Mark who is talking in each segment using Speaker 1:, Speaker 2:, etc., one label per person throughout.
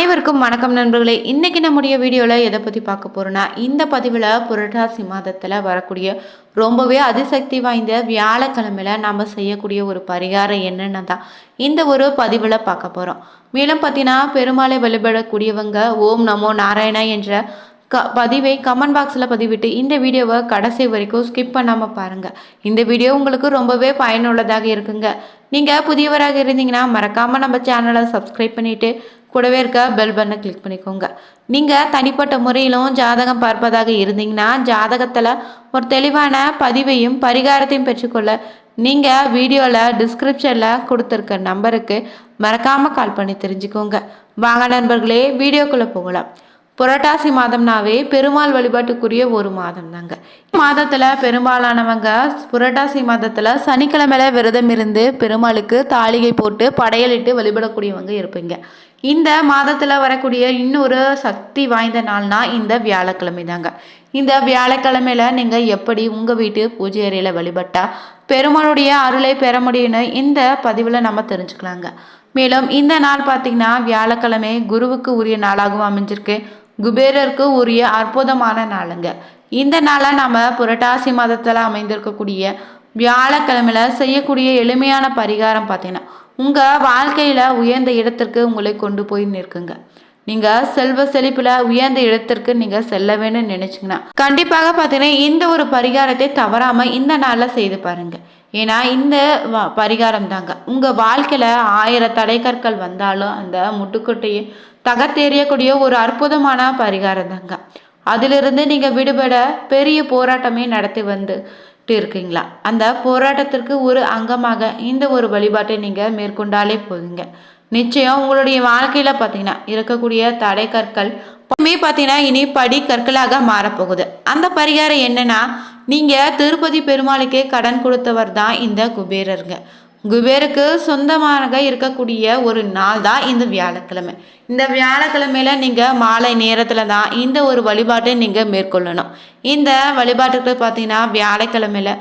Speaker 1: அனைவருக்கும் வணக்கம் நண்பர்களே. இன்னைக்கு நம்முடைய வீடியோவில் எதை பற்றி பார்க்க போகிறோன்னா, இந்த பதிவில் புரட்டாசி மாதத்தில் வரக்கூடிய ரொம்பவே அதிசக்தி வாய்ந்த வியாழக்கிழமையில் நம்ம செய்யக்கூடிய ஒரு பரிகாரம் என்னென்னு தான் இந்த ஒரு பதிவில் பார்க்க போகிறோம். மேலும் பார்த்தீங்கன்னா, பெருமாளை வழிபடக்கூடியவங்க ஓம் நமோ நாராயணா என்ற பதிவை கமெண்ட் பாக்ஸில் பதிவிட்டு இந்த வீடியோவை கடைசி வரைக்கும் ஸ்கிப் பண்ணாமல் பாருங்கள். இந்த வீடியோ உங்களுக்கு ரொம்பவே பயனுள்ளதாக இருக்குங்க. நீங்கள் புதியவராக இருந்தீங்கன்னா மறக்காமல் நம்ம சேனலை சப்ஸ்கிரைப் பண்ணிவிட்டு கூடவே இருக்க பெல் பட்டனை கிளிக் பண்ணிக்கோங்க. நீங்கள் தனிப்பட்ட முறையிலும் ஜாதகம் பார்ப்பதாக இருந்தீங்கன்னா ஜாதகத்தில் ஒரு தெளிவான பதிவையும் பரிகாரத்தையும் பெற்றுக்கொள்ள நீங்கள் வீடியோவில் டிஸ்கிரிப்ஷனில் கொடுத்துருக்க நம்பருக்கு மறக்காமல் கால் பண்ணி தெரிஞ்சுக்கோங்க. வாங்க நண்பர்களே, வீடியோக்குள்ளே போகலாம். புரட்டாசி மாதம்னாவே பெருமாள் வழிபாட்டுக்குரிய ஒரு மாதம் தாங்க. மாதத்தில் பெரும்பாலானவங்க புரட்டாசி மாதத்தில் சனிக்கிழமையில விரதம் இருந்து பெருமாளுக்கு தாளிகை போட்டு படையலிட்டு வழிபடக்கூடியவங்க இருப்பீங்க. இந்த மாதத்தில் வரக்கூடிய இன்னொரு சக்தி வாய்ந்த நாள்னா இந்த வியாழக்கிழமை தாங்க. இந்த வியாழக்கிழமையில நீங்கள் எப்படி உங்கள் வீட்டு பூஜை அறையில் வழிபட்டா பெருமாளுடைய அருளை பெற முடியும்னு இந்த பதிவில் நம்ம தெரிஞ்சுக்கலாங்க. மேலும் இந்த நாள் பார்த்திங்கன்னா வியாழக்கிழமை குருவுக்கு உரிய நாளாகவும் அமைஞ்சிருக்கு. குபேரருக்கு உரிய அற்புதமான நாளுங்க. இந்த நாளை நம்ம புரட்டாசி மாதத்தில் அமைந்திருக்கக்கூடிய வியாழக்கிழமையில செய்யக்கூடிய எளிமையான பரிகாரம் பார்த்தீங்கன்னா உங்கள் வாழ்க்கையில் உயர்ந்த இடத்திற்கு உங்களை கொண்டு போய் நிற்குங்க. நீங்கள் செல்வ செழிப்பில் உயர்ந்த இடத்திற்கு நீங்கள் செல்ல வேணும்னு நினச்சிங்கன்னா கண்டிப்பாக பார்த்தீங்கன்னா இந்த ஒரு பரிகாரத்தை தவறாமல் இந்த நாளில் செய்து பாருங்கள். ஏன்னா இந்த பரிகாரம் தாங்க உங்கள் வாழ்க்கையில் 1000 தடைக்கற்கள் வந்தாலும் அந்த முட்டுக்கொட்டையை தகர்த்தெறியக்கூடிய ஒரு அற்புதமான பரிகாரம் தாங்க. அதிலிருந்து நீங்கள் விடுபட பெரிய போராட்டமே நடத்தி வந்துட்டு இருக்கீங்களா, அந்த போராட்டத்திற்கு ஒரு அங்கமாக இந்த ஒரு வழிபாட்டை நீங்கள் மேற்கொண்டாலே போதுங்க. நிச்சயம் உங்களுடைய வாழ்க்கையில் பார்த்தீங்கன்னா இருக்கக்கூடிய தடை கற்கள் பார்த்தீங்கன்னா இனி படி கற்களாக மாறப்போகுது. அந்த பரிகாரம் என்னன்னா, நீங்கள் திருப்பதி பெருமாளுக்கே கடன் கொடுத்தவர் தான் இந்த குபேரருங்க. குபேருக்கு சொந்தமாக இருக்கக்கூடிய ஒரு நாள் தான் இந்த வியாழக்கிழமை. இந்த வியாழக்கிழமையில நீங்கள் மாலை நேரத்தில் தான் இந்த ஒரு வழிபாட்டை நீங்கள் மேற்கொள்ளணும். இந்த வழிபாட்டுக்கு பார்த்தீங்கன்னா வியாழக்கிழமையில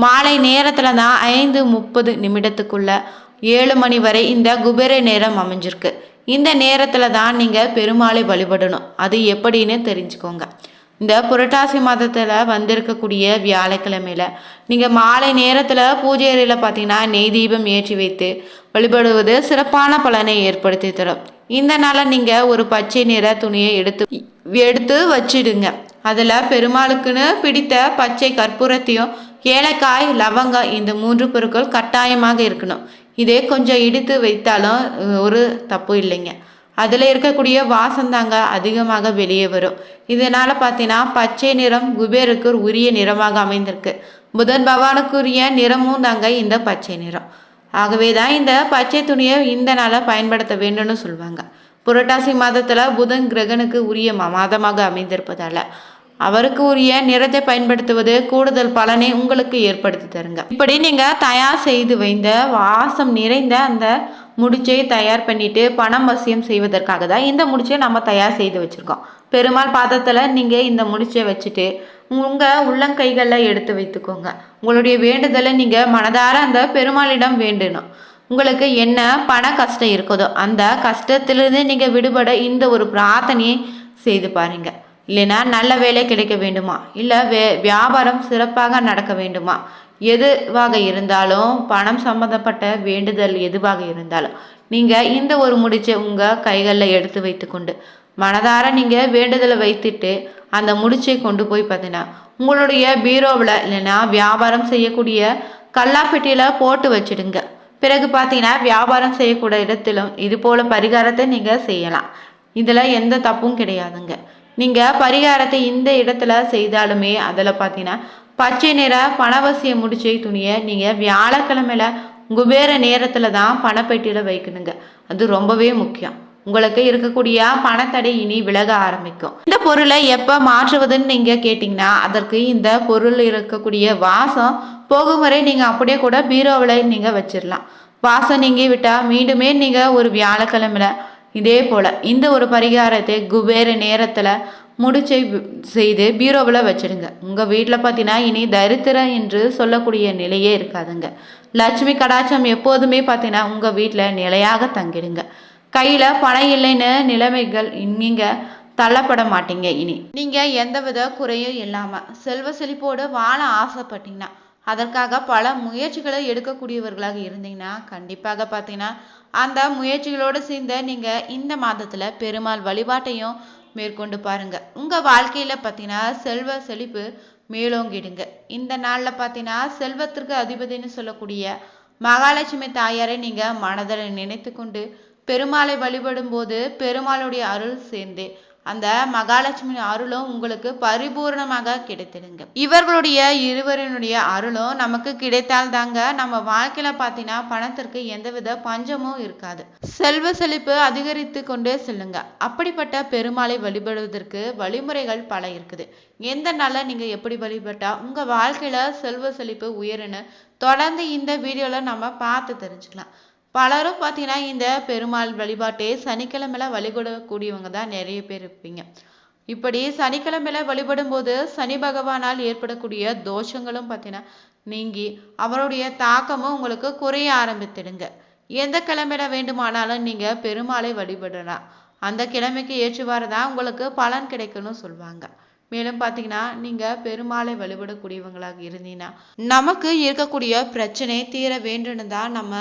Speaker 1: மாலை நேரத்தில் தான் 5:30 நிமிடத்துக்குள்ள 7 மணி வரை இந்த குபேர நேரம் அமைஞ்சிருக்கு. இந்த நேரத்தில் தான் நீங்கள் பெருமாளை வழிபடணும். அது எப்படின்னு தெரிஞ்சுக்கோங்க. இந்த புரட்டாசி மாதத்தில் வந்திருக்கக்கூடிய வியாழக்கிழமையில் நீங்கள் மாலை நேரத்தில் பூஜை அறையில் பார்த்தீங்கன்னா நெய் தீபம் ஏற்றி வைத்து வழிபடுவது சிறப்பான பலனை ஏற்படுத்தி தரும். இந்த நாளில் நீங்கள் ஒரு பச்சை நிற துணியை எடுத்து வச்சிடுங்க. அதில் பெருமாளுக்குன்னு பிடித்த பச்சை கற்பூரத்தையும் ஏலக்காய் லவங்கம் இந்த 3 பொருட்கள் கட்டாயமாக இருக்கணும். இதே கொஞ்சம் இடித்து வைத்தாலும் ஒரு தப்பு இல்லைங்க. அதில் இருக்கக்கூடிய வாசந்தாங்க அதிகமாக வெளியே வரும். இதனால் பார்த்தீங்கன்னா பச்சை நிறம் குபேருக்கு உரிய நிறமாக அமைந்திருக்கு. புதன் பகவானுக்குரிய நிறமும் தாங்க இந்த பச்சை நிறம். ஆகவே தான் இந்த பச்சை துணியை இந்த நாளை பயன்படுத்த வேண்டும்னு சொல்லுவாங்க. புரட்டாசி மாதத்தில் புதன் கிரகனுக்கு உரிய மாதமாக அமைந்திருப்பதால் அவருக்கு உரிய நிறத்தை பயன்படுத்துவது கூடுதல் பலனை உங்களுக்கு ஏற்படுத்தி தருங்க. இப்படி நீங்கள் தயார் செய்து வைந்த வாசம் நிறைந்த அந்த முடிச்சை தயார் பண்ணிட்டு பணம் வசியம் செய்வதற்காக தான் இந்த முடிச்சை நம்ம தயார் செய்து வச்சுருக்கோம். பெருமாள் பாதத்தில் நீங்கள் இந்த முடிச்சை வச்சுட்டு உங்கள் உள்ளங்கைகளில் எடுத்து வைத்துக்கோங்க. உங்களுடைய வேண்டுதலை நீங்கள் மனதார அந்த பெருமாளிடம் வேண்டணும். உங்களுக்கு என்ன பண கஷ்டம் இருக்குதோ அந்த கஷ்டத்திலிருந்து நீங்கள் விடுபட இந்த ஒரு பிரார்த்தனையை செய்து பாருங்க. இல்லைன்னா நல்ல வேலை கிடைக்க வேண்டுமா, இல்லை வியாபாரம் சிறப்பாக நடக்க வேண்டுமா, எதுவாக இருந்தாலும் பணம் சம்மந்தப்பட்ட வேண்டுதல் எதுவாக இருந்தாலும் நீங்கள் இந்த ஒரு முடிச்சை உங்கள் கைகளில் எடுத்து வைத்துக்கொண்டு மனதார நீங்கள் வேண்டுதலை வைத்துட்டு அந்த முடிச்சை கொண்டு போய் பார்த்தீங்கன்னா உங்களுடைய பீரோவில் இல்லைன்னா வியாபாரம் செய்யக்கூடிய கல்லாப்பெட்டியில் போட்டு வச்சுடுங்க. பிறகு பார்த்தீங்கன்னா வியாபாரம் செய்யக்கூடிய இடத்திலும் இது போல் பரிகாரத்தை நீங்கள் செய்யலாம். இதில் எந்த தப்பும் கிடையாதுங்க. நீங்கள் பரிகாரத்தை இந்த இடத்துல செய்தாலுமே அதில் பார்த்தீங்கன்னா பச்சை நிற பணவசிய முடிச்சை துணியை நீங்கள் வியாழக்கிழமையில குபேர நேரத்தில் தான் பணப்பெட்டியில் வைக்கணுங்க. அது ரொம்பவே முக்கியம். உங்களுக்கு இருக்கக்கூடிய பணத்தடை இனி விலக ஆரம்பிக்கும். இந்த பொருளை எப்போ மாற்றுவதுன்னு நீங்கள் கேட்டிங்கன்னா அதற்கு இந்த பொருள் இருக்கக்கூடிய வாசம் போகும் வரை நீங்கள் அப்படியே கூட பீரோவில் நீங்கள் வச்சிடலாம். வாசம் நீங்கள் விட்டால் மீண்டுமே நீங்கள் ஒரு வியாழக்கிழமையில இதே போல் இந்த ஒரு பரிகாரத்தை குபேர நேரத்தில் முடிச்சை செய்து பீரோவில் வச்சிடுங்க. உங்கள் வீட்டில் பார்த்தீங்கன்னா இனி தரித்திரம் என்று சொல்லக்கூடிய நிலையே இருக்காதுங்க. லட்சுமி கடாட்சம் எப்போதுமே பார்த்தீங்கன்னா உங்கள் வீட்டில் நிலையாக தங்கிடுங்க. கையில் பணம் இல்லைன்னு நிலைமைகள் நீங்கள் தள்ளப்பட மாட்டீங்க. இனி நீங்கள் எந்தவித குறையும் இல்லாமல் செல்வ செழிப்போடு வாழ ஆசைப்பட்டீங்கன்னா அதற்காக பல முயற்சிகளை எடுக்கக்கூடியவர்களாக இருந்தீங்கன்னா கண்டிப்பாக பார்த்தீங்கன்னா அந்த முயற்சிகளோடு சேர்ந்த நீங்கள் இந்த மாதத்தில் பெருமாள் வழிபாட்டையும் மேற்கொண்டு பாருங்க. உங்கள் வாழ்க்கையில் பார்த்தீங்கன்னா செல்வ செழிப்பு மேலோங்கிடுங்க. இந்த நாளில் பார்த்தீங்கன்னா செல்வத்திற்கு அதிபதினு சொல்லக்கூடிய மகாலட்சுமி தாயாரை நீங்கள் மனதில் நினைத்து கொண்டு பெருமாளை வழிபடும் போது பெருமாளுடைய அருள் சேர்ந்து அந்த மகாலட்சுமி அருளும் உங்களுக்கு பரிபூர்ணமாக கிடைத்திடுங்க. இவர்களுடைய இருவரினுடைய அருளும் நமக்கு கிடைத்தால் தாங்க நம்ம வாழ்க்கையில பார்த்தீங்கன்னா பணத்திற்கு எந்தவித பஞ்சமும் இருக்காது. செல்வ செழிப்பு அதிகரித்து கொண்டே செல்லுங்க. அப்படிப்பட்ட பெருமாளை வழிபடுவதற்கு வழிமுறைகள் பல இருக்குது. எந்த நாளில் நீங்க எப்படி வழிபட்டா உங்க வாழ்க்கையில செல்வ செழிப்பு உயருன்னு தொடர்ந்து இந்த வீடியோல நம்ம பார்த்து தெரிஞ்சுக்கலாம். பலரும் பார்த்தீங்கன்னா இந்த பெருமாள் வழிபாட்டை சனிக்கிழமையில வழிபடக்கூடியவங்க தான் நிறைய பேர் இருப்பீங்க. இப்படி சனிக்கிழமையில வழிபடும் போது சனி பகவானால் ஏற்படக்கூடிய தோஷங்களும் பார்த்தீங்கன்னா நீங்கி அவருடைய தாக்கமும் உங்களுக்கு குறைய ஆரம்பித்திடுங்க. எந்த கிழமையில வேண்டுமானாலும் நீங்க பெருமாளை வழிபடலாம். அந்த கிழமைக்கு ஏற்றுவாறு தான் உங்களுக்கு பலன் கிடைக்கும்னு சொல்லுவாங்க. மேலும் பார்த்தீங்கன்னா நீங்கள் பெருமாளை வழிபடக்கூடியவங்களாக இருந்தீங்கன்னா நமக்கு இருக்கக்கூடிய பிரச்சனை தீர வேண்டும்னு தான் நம்ம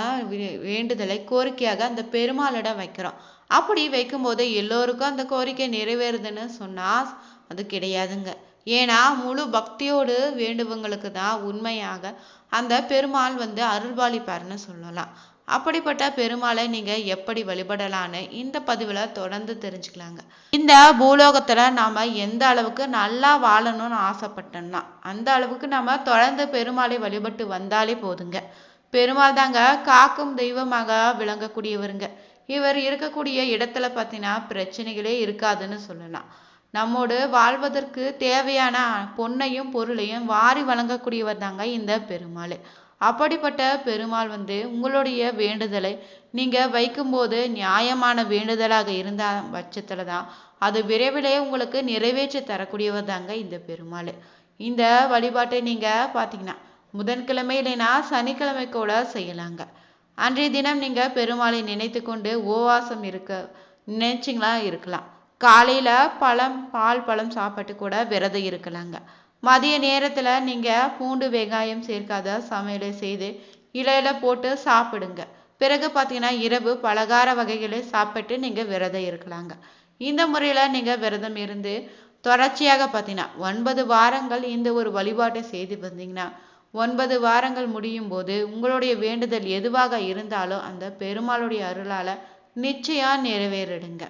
Speaker 1: வேண்டுதலை கோரிக்கையாக அந்த பெருமாளிடம் வைக்கிறோம். அப்படி வைக்கும்போது எல்லோருக்கும் அந்த கோரிக்கை நிறைவேறுதுன்னு சொன்னால் அது கிடையாதுங்க. ஏன்னா முழு பக்தியோடு வேண்டுவங்களுக்கு தான் உண்மையாக அந்த பெருமாள் அருள்பாலிப்பார்னு சொல்லலாம். அப்படிப்பட்ட பெருமாளை நீங்க எப்படி வழிபடலான்னு இந்த பதிவுல தொடர்ந்து தெரிஞ்சுக்கலாங்க. இந்த பூலோகத்துல நாம எந்த அளவுக்கு நல்லா வாழணும்னு ஆசைப்பட்டோம்னா அந்த அளவுக்கு நாம தொடர்ந்து பெருமாளை வழிபட்டு வந்தாலே போதுங்க. பெருமாள் தாங்க காக்கும் தெய்வமாக விளங்கக்கூடியவருங்க. இவர் இருக்கக்கூடிய இடத்துல பார்த்தீங்கன்னா பிரச்சனைகளே இருக்காதுன்னு சொல்லலாம். நம்மோடு வாழ்வதற்கு தேவையான பொன்னையும் பொருளையும் வாரி வழங்கக்கூடியவர் தாங்க இந்த பெருமாள். அப்படிப்பட்ட பெருமாள் உங்களுடைய வேண்டுதலை நீங்க வைக்கும்போது நியாயமான வேண்டுதலாக இருந்த பட்சத்துல தான் அது விரைவிலே உங்களுக்கு நிறைவேற்றி தரக்கூடியவர் தாங்க இந்த பெருமாள். இந்த வழிபாட்டை நீங்க பார்த்தீங்கன்னா புதன்கிழமை இல்லைன்னா சனிக்கிழமை கூட செய்யலாங்க. அன்றைய தினம் நீங்க பெருமாளை நினைத்து கொண்டு உபவாசம் இருக்க நினைச்சிங்களா இருக்கலாம். காலையில பால் பழம் சாப்பிட்டு கூட விரதம் இருக்கலாங்க. மதிய நேரத்துல நீங்க பூண்டு வெங்காயம் சேர்க்காத சமையலை செய்து இலையில போட்டு சாப்பிடுங்க. பிறகு பார்த்தீங்கன்னா இரவு பலகார வகைகளை சாப்பிட்டு நீங்க விரதம் இருக்கலாங்க. இந்த முறையில நீங்க விரதம் இருந்து தொடர்ச்சியாக பார்த்தீங்கன்னா 9 வாரங்கள் இந்த ஒரு வழிபாட்டை செய்து வந்தீங்கன்னா 9 வாரங்கள் முடியும் போது உங்களுடைய வேண்டுதல் எதுவாக இருந்தாலும் அந்த பெருமாளுடைய அருளால நிச்சயம் நிறைவேறிடுங்க.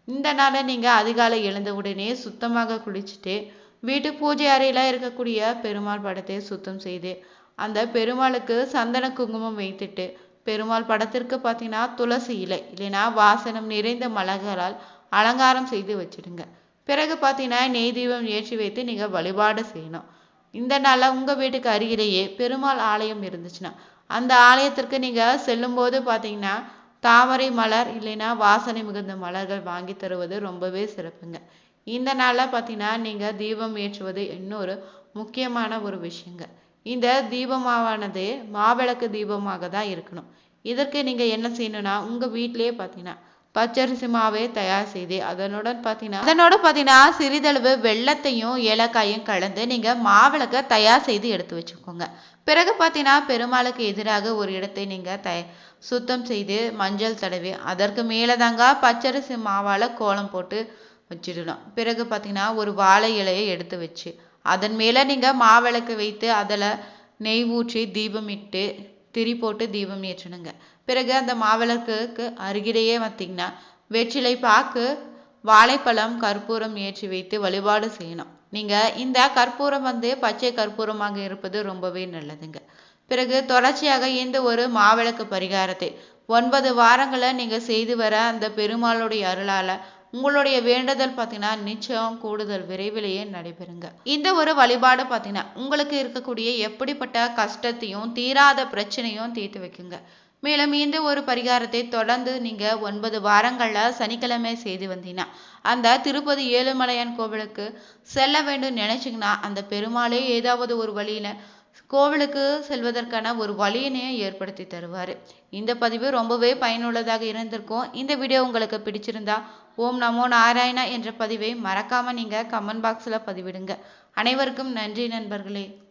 Speaker 1: இந்த நாளை நீங்க அதிகாலை எழுந்த உடனே சுத்தமாக குளிச்சுட்டு வீட்டு பூஜை அறையில இருக்கக்கூடிய பெருமாள் படத்தை சுத்தம் செய்து அந்த பெருமாளுக்கு சந்தன குங்குமம் வைத்துட்டு பெருமாள் படத்திற்கு பார்த்தீங்கன்னா துளசி இலை இல்லைன்னா வாசனம் நிறைந்த மலர்களால் அலங்காரம் செய்து வச்சிடுங்க. பிறகு பார்த்தீங்கன்னா நெய் தீபம் ஏற்றி வைத்து நீங்க வழிபாடு செய்யணும். இந்த நாளில் உங்க வீட்டுக்கு அருகிலேயே பெருமாள் ஆலயம் இருந்துச்சுன்னா அந்த ஆலயத்திற்கு நீங்க செல்லும் போது பார்த்தீங்கன்னா தாமரை மலர் இல்லைன்னா வாசனை மிகுந்த மலர்கள் வாங்கி தருவது ரொம்பவே சிறப்புங்க. இந்த நாளில் பார்த்தீங்கன்னா நீங்கள் தீபம் ஏற்றுவது இன்னொரு முக்கியமான ஒரு விஷயங்க. இந்த தீபமானது மாவிளக்கு தீபமாக தான் இருக்கணும். இதற்கு நீங்கள் என்ன செய்யணும்னா உங்கள் வீட்டிலேயே பார்த்தீங்கன்னா பச்சரிசி மாவை தயார் செய்து அதனோட பார்த்தீங்கன்னா சிறிதளவு வெள்ளத்தையும் ஏலக்காயும் கலந்து நீங்கள் மாவிளக்க தயார் செய்து எடுத்து வச்சுக்கோங்க. பிறகு பார்த்தீங்கன்னா பெருமாளுக்கு எதிராக ஒரு இடத்தை நீங்கள் சுத்தம் செய்து மஞ்சள் தடவி அதற்கு மேலே தாங்க பச்சரிசி மாவால் கோலம் போட்டு வச்சிடணும். பிறகு பார்த்தீங்கன்னா ஒரு வாழை இலையை எடுத்து வச்சு அதன் மேலே நீங்கள் மாவிளக்கு வைத்து அதில் நெய் ஊற்றி தீபம் இட்டு திரி போட்டு தீபம் ஏற்றணுங்க. பிறகு அந்த மாவிளக்குக்கு அருகிலேயே பார்த்தீங்கன்னா வெற்றிலை பாக்கு வாழைப்பழம் கற்பூரம் ஏற்றி வைத்து வழிபாடு செய்யணும். நீங்கள் இந்த கற்பூரம் பச்சை கற்பூரமாக இருப்பது ரொம்பவே நல்லதுங்க. பிறகு தொடர்ச்சியாக இந்த ஒரு மாவிளக்கு பரிகாரத்தை 9 வாரங்களை நீங்கள் செய்து வர அந்த பெருமாளுடைய அருளால் உங்களுடைய வேண்டுதல் பார்த்தீங்கன்னா நிச்சயம் கூடுதல் விரைவிலேயே நடைபெறுங்க. இந்த ஒரு வழிபாடு பார்த்தீங்கன்னா உங்களுக்கு இருக்கக்கூடிய எப்படிப்பட்ட கஷ்டத்தையும் தீராத பிரச்சனையும் தீர்த்து வைக்குங்க. மேலும் இந்த ஒரு பரிகாரத்தை தொடர்ந்து நீங்க 9 வாரங்கள்ல சனிக்கிழமை செய்து வந்தீங்கன்னா அந்த திருப்பதி ஏழுமலையான் கோவிலுக்கு செல்ல வேண்டும் நினைச்சிங்கன்னா அந்த பெருமாளே ஏதாவது ஒரு வழியில கோவிலுக்கு செல்வதற்கான ஒரு வழியினை ஏற்படுத்தி தருவார். இந்த பதிவு ரொம்பவே பயனுள்ளதாக இருந்திருக்கும். இந்த வீடியோ உங்களுக்கு பிடிச்சிருந்தா ஓம் நமோ நாராயணா என்ற பதிவை மறக்காமல் நீங்கள் கமெண்ட் பாக்ஸில் பதிவிடுங்க. அனைவருக்கும் நன்றி நண்பர்களே.